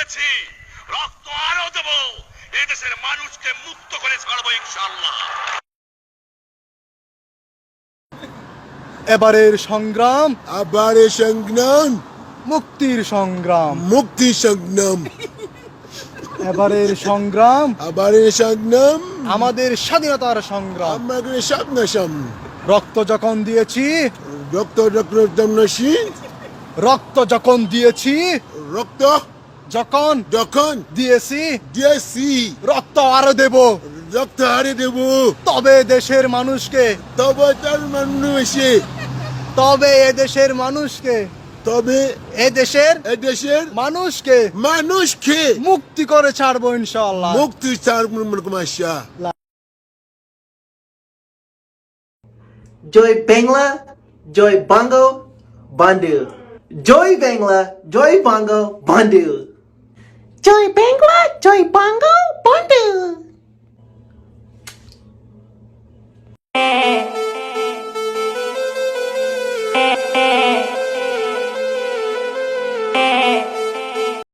দিয়েছি, রক্ত আরো দেব, এদেশের মানুষকে মুক্ত করে ছাড়বো ইনশাআল্লাহ। এবারের সংগ্রাম, আবারে সংগ্রাম, মুক্তির সংগ্রাম। মুক্তি সংগ্রাম, এবারের সংগ্রাম আবারে সংগ্রাম, আমাদের স্বাধীনতার সংগ্রাম। আমাদের সংগ্রাম। রক্ত যখন দিয়েছি, রক্ত রক্ত নসি, রক্ত যখন দিয়েছি, রক্ত যখন যখন দিয়েছি, দিয়েছি, রক্ত আরো দেব, রক্ত হারে দেব, তবে দেশের মানুষকে, তবে তার মানুষে, তবে এদেশের মানুষকে, তবে এদেশের এদেশের মানুষকে মানুষকে মুক্তি করে ছাড়বো ইনশাআল্লাহ। মুক্তি চার মাসা। জয় বাংলা, জয় বঙ্গ বন্ধু। জয় বাংলা, জয় বঙ্গ বন্ধু। জয় বাংলা, জয় বঙ্গ বন্ধু।